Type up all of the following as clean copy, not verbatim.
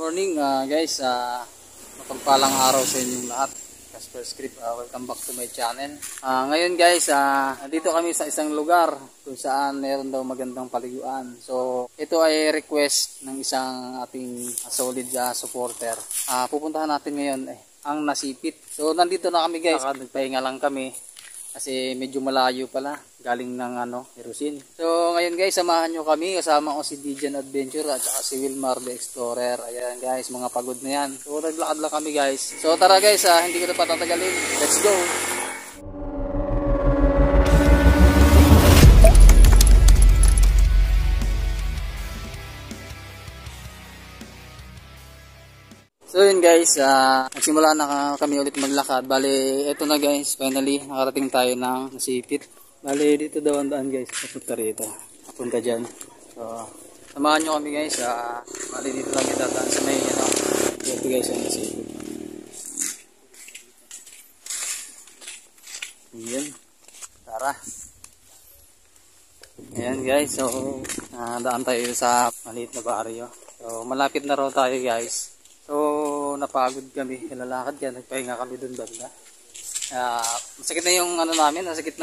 morning guys, mapagpalang araw sa inyong lahat. Casper Script, welcome back to my channel. Ngayon guys, nandito kami sa isang lugar kung saan meron daw magandang paliguan. So ito ay request ng isang ating solid supporter. Pupuntahan natin ngayon ang Nasipit. So nandito na kami guys, nagpahinga lang kami kasi medyo malayo pala, galing ng Hirosin. So ngayon guys, samahan nyo kami, kasama ko si Dijan Adventure at saka si Wilmar the Explorer. Ayan guys, mga pagod na yan. So naglakad lang kami guys. So tara guys, hindi ko na patatagalin. Let's go! So yun guys, nagsimula na kami ulit maglakad. Bale, eto na guys, finally nakarating tayo ng Nasipit. Bale, dito daw ang daan guys, papunta rito, papunta dyan. So samahan nyo kami guys. Bale, dito kami dadaan sa may dito guys ang Nasipit. Ayan, tara. Ayan guys, so daan tayo sa maliit na baryo. So malapit na raw tayo guys. So napagod kami, lalakad yan, nagpahinga kami dun banda. Masakit na yung namin, masakit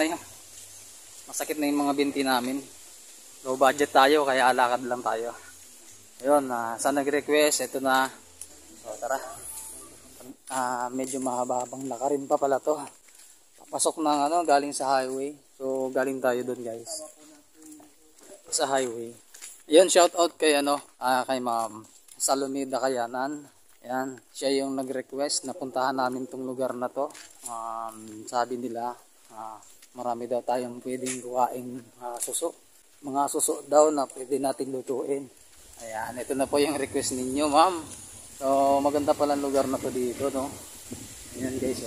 na yung mga binti namin. Low budget tayo, kaya alakad lang tayo. Ayun, saan nag-request, ito na. So tara. Medyo mahaba-habang lakarin pa pala to. Papasok ng galing sa highway. So galing tayo dun guys, sa highway. Ayun, shout out kay kay Ma'am Salomida Kayanan. Ayan, siya yung nag-request na puntahan namin tong lugar na to. Sabi nila, marami daw tayong pwedeng kuhaing suso. Mga suso daw na pwede natin lutuin. Ayan, ito na po yung request ninyo, ma'am. So, maganda pala ang lugar na to dito, no? Ayan guys,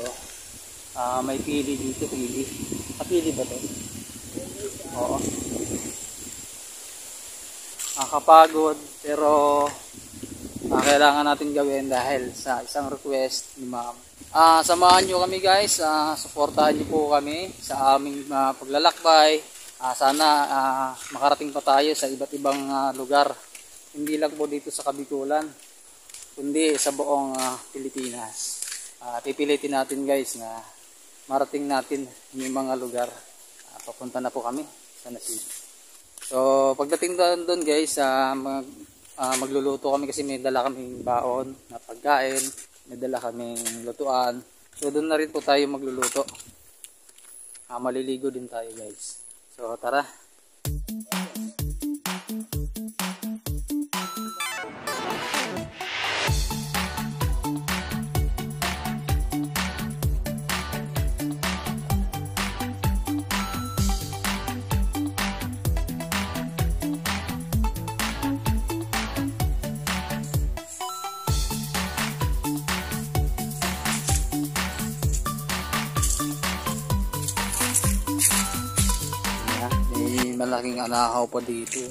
may pili dito, pili. Pili ba to? Oo. Nakakapagod, pero kailangan natin gawin dahil sa isang request ni ma'am. Samahan nyo kami guys, supportahan nyo po kami sa aming paglalakbay. Sana makarating pa tayo sa iba't ibang lugar. Hindi lang po dito sa Kabikulan, kundi sa buong Pilipinas. Pipilitin natin guys na marating natin yung mga lugar. Papunta na po kami sa Nasipit. So pagdating doon guys, magluluto kami kasi may dala kaming baon na pagkain, may dala kaming lutuan. So doon na rin po tayo magluluto. Maliligo din tayo guys. So tara. Malaking anakaw pa dito.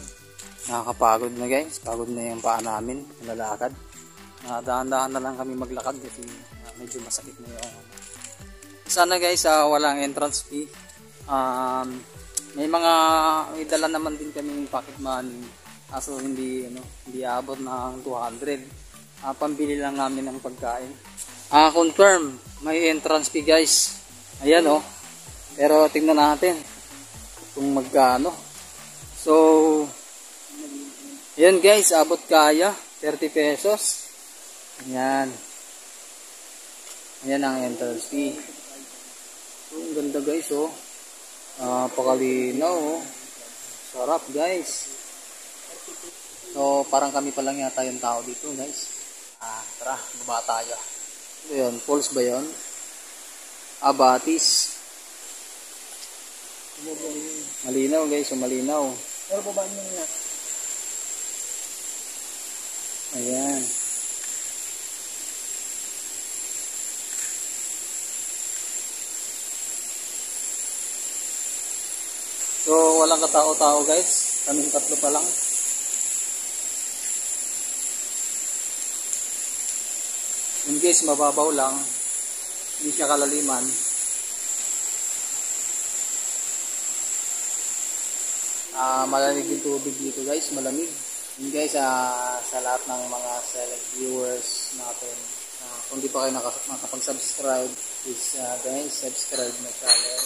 Nakakapagod na guys. Pagod na yung paa namin. Lalakad. Dahan-dahan na lang kami maglakad kasi medyo masakit na yung sana guys walang entrance fee. May dala naman din kami pocket money. Kaso hindi abot ng 200. Pambili lang namin ng pagkain. Confirm. May entrance fee guys. Ayan Pero tingnan natin kung magkano. So ayan guys, abot kaya 30 pesos. Ayan ang entrance fee. So ang ganda guys pakalinaw sarap guys. So parang kami pa lang yata yung tao dito guys. Tara, baba tayo. Ayan, falls ba yun? Batis. Malinaw guys, malinaw. Pero babaan mo nga. Ayan. So walang katao-tao guys, kaming tatlo pa lang. In case mababaw lang, hindi siya kalaliman. Malamig yung tubig dito guys, malamig. Yun guys, sa lahat ng mga select viewers natin, kung di pa kayo nakapag-subscribe, please guys, subscribe my channel.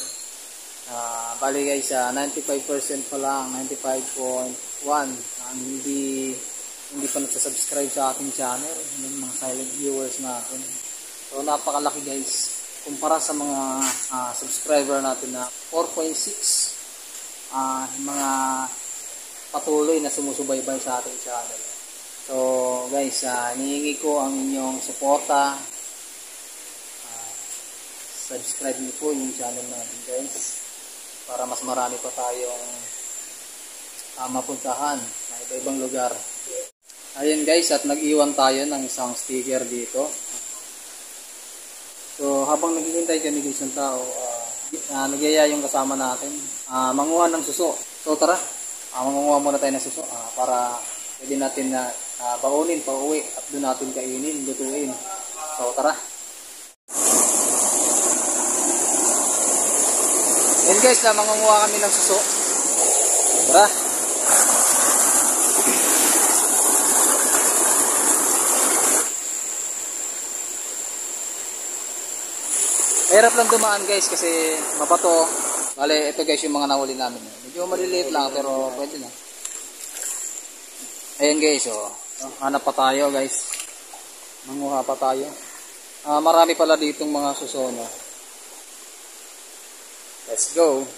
Bali guys, 95% pa lang, 95.1 ang hindi pa nagsasubscribe sa ating channel, yung mga silent viewers natin. So napakalaki guys, kumpara sa mga subscriber natin na 4.6, mga patuloy na sumusubaybay sa ating channel. So guys, hinihingi ko ang inyong suporta. Subscribe niyo po yung channel natin guys, para mas marami pa tayong mapuntahan na iba-ibang lugar. Ayun guys, at nag-iwan tayo ng isang sticker dito. So habang naghihintay kami guys ng tao, nagyaya yung kasama natin manguha ng suso. So tara, mangunguha muna tayo ng suso para pwede natin na baunin pa uwi at doon natin kainin, lutuin. So tara. Yan guys, mangunguha kami ng suso. Tara. Mahirap lang dumaan guys kasi mabato. Bale, ito guys yung mga nahuli namin. Medyo maliliit lang pero pwede na. Ayan guys, hanap pa tayo guys. Manguha pa tayo. Marami pala ditong mga susono. Let's go.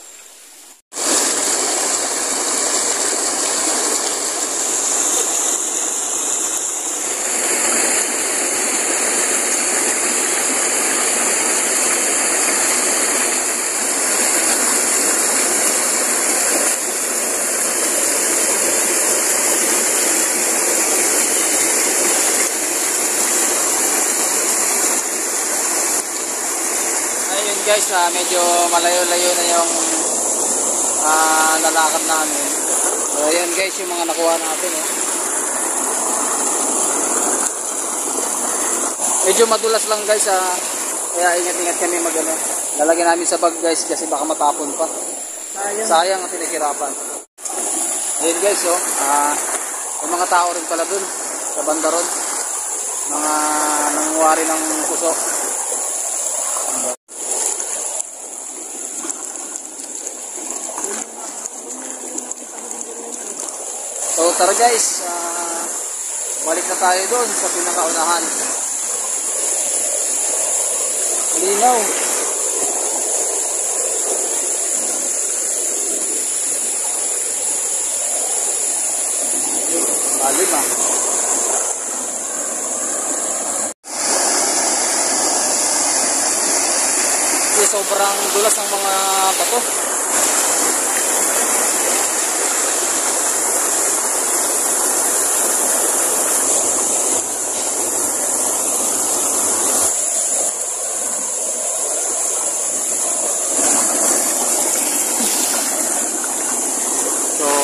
Guys, medyo malayo-layo na yung lalakad namin. So ayan guys yung mga nakuha natin. Medyo madulas lang guys, kaya ingat-ingat kami magano. Lalagyan namin sa bag guys kasi baka matapon pa. Sayang ang pinaghirapan. Ayan guys, yung mga tao rin pala dun sa banda ron, mga nanguwari ng puso. So tara guys, balik na tayo doon sa pinakaunahan. Linaw. Lalim Kasi sobrang dulas ng mga bato.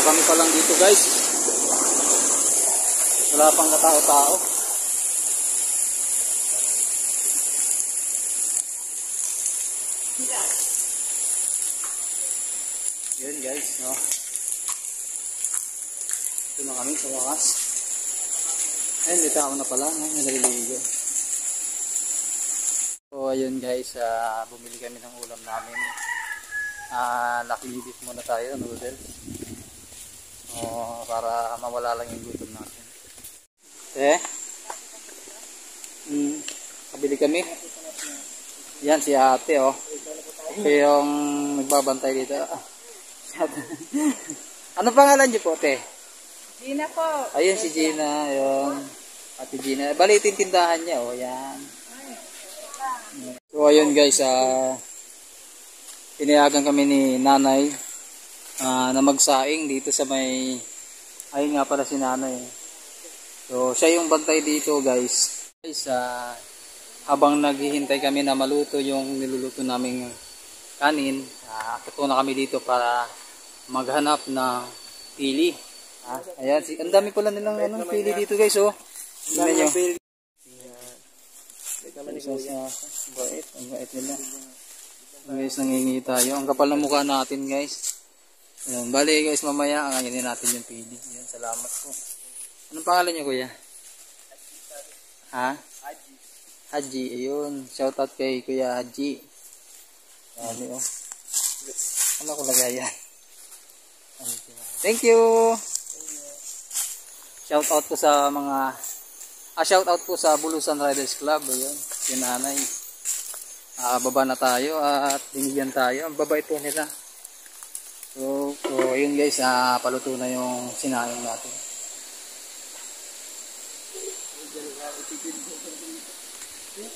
Kami pa lang dito guys, wala pang katao-tao. Yun guys, no? Ito na kami sa wakas. Ayun, may tao na pala, naliligo. So ayun guys, bumili kami ng ulam namin. Lucky beef muna tayo, noodles. Para mawala lang yung gutom natin. Kabili kami. Yan si ate siya yung nagbabantay dito. Ano pangalan niyo po, te? Gina po. Ayun si Gina, yun. Ate Gina. Bali tindahan niya, yan. So ayun guys, pinayagan kami ni nanay na magsaing dito sa may, ayun nga pala si nanay. So siya yung bantay dito guys. Guys, habang naghihintay kami na maluto yung niluluto naming kanin, tuto na kami dito para maghanap ng pili. Ayan, ang dami pala nilang pili dito guys. Tingnan nyo. Ang bait nila. Guys, nangingi tayo. Ang kapal ng mukha natin guys. Ayan, bali guys, mamaya anginin natin yung pili. Ayan, salamat po. Anong pangalan niyo, kuya? Ha? Haji, ayun. Shoutout kay Kuya Haji. Dami, oh. Ano ko lagay yan? Thank you! Shoutout po sa mga... shoutout po sa Bulusan Riders Club. Ayun, si nanay. Baba na tayo at binigyan tayo. Ang babait po nila. So ayun guys, paluto na yung sinaing natin.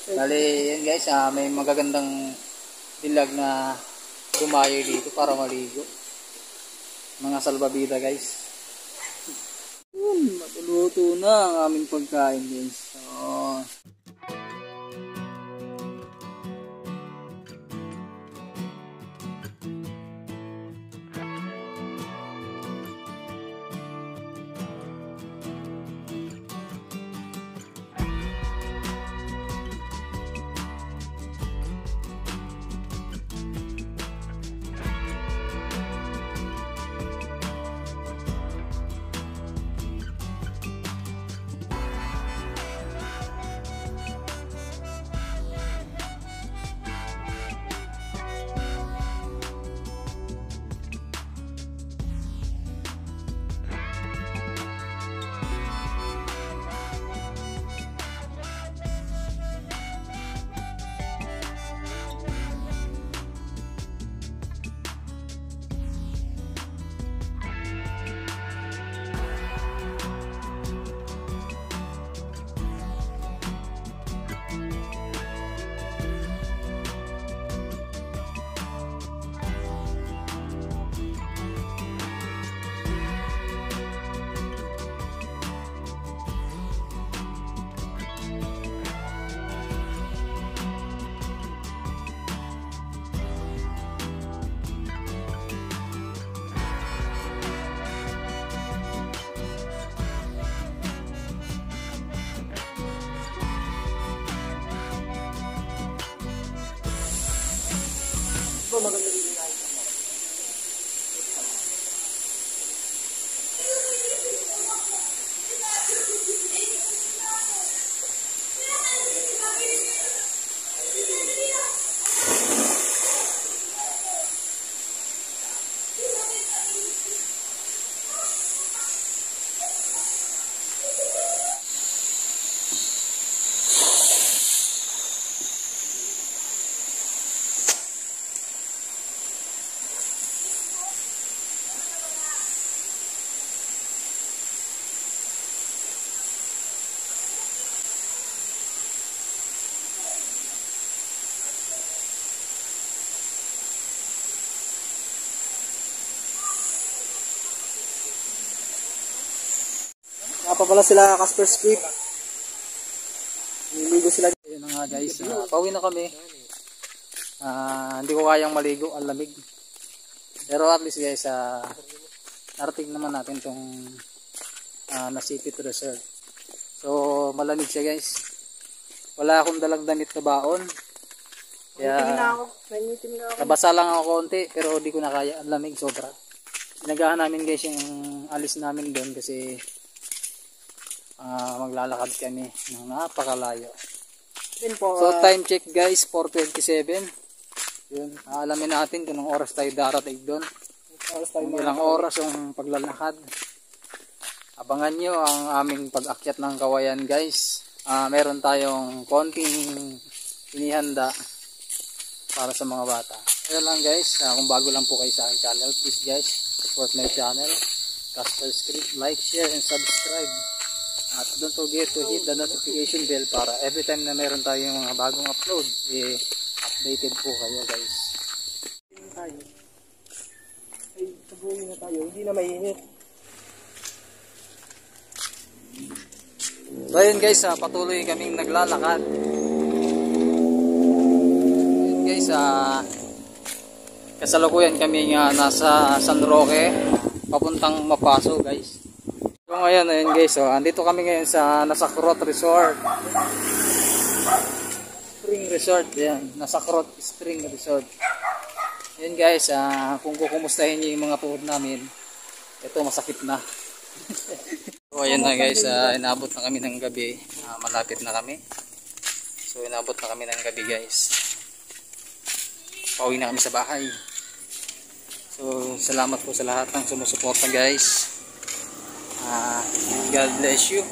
Bali, yun guys, may magagandang dilag na dumayo dito para maligo. Mga salbabida guys. Yun, matuluto na ang aming pagkain guys. So, maganda dito guys. Nga pa pala sila Casper Script. Niligo sila. Ayun na nga guys, pauwi na kami. Hindi ko kayang maligo, ang lamig. Pero at least guys, narating naman natin itong Nasipit Resort. So malamig siya guys. Wala akong dalang damit na baon. Kaya nabasa lang ako konti, pero di ko na kaya, ang lamig sobra. Sinagahan namin guys yung alis namin doon kasi maglalakad kami ng napakalayo. So time check guys, 4:27. Yun, alamin natin kung anong oras tayo darating doon. Kung ilang oras yung paglalakad. Abangan nyo ang aming pag-akyat ng Kawayan guys. Meron tayong konting inihanda para sa mga bata. Kaya lang guys, kung bago lang po kayo sa aking channel, please guys, support my channel. Casper Script, like, share, and subscribe. At don't forget to hit the notification bell para every time na meron tayong mga bagong upload, updated po kayo guys. Ay, tabuhin na tayo, hindi na mainit. So ayun guys, patuloy kaming naglalakad. Ayun guys, kasalukuyan kami nasa San Roque, papuntang Mapaso guys. So ngayon, ayun guys, andito kami ngayon sa Nasakrot Resort. Spring Resort, yan, Nasakrot Spring Resort. Ayun guys, kung kukumustahin niyo yung mga tuhod namin, ito masakit na. So ayan na guys, inabot na kami ng gabi. Malapit na kami. So inabot na kami ng gabi guys. Pauwi na kami sa bahay. So salamat po sa lahat ng sumusuporta guys. God bless you.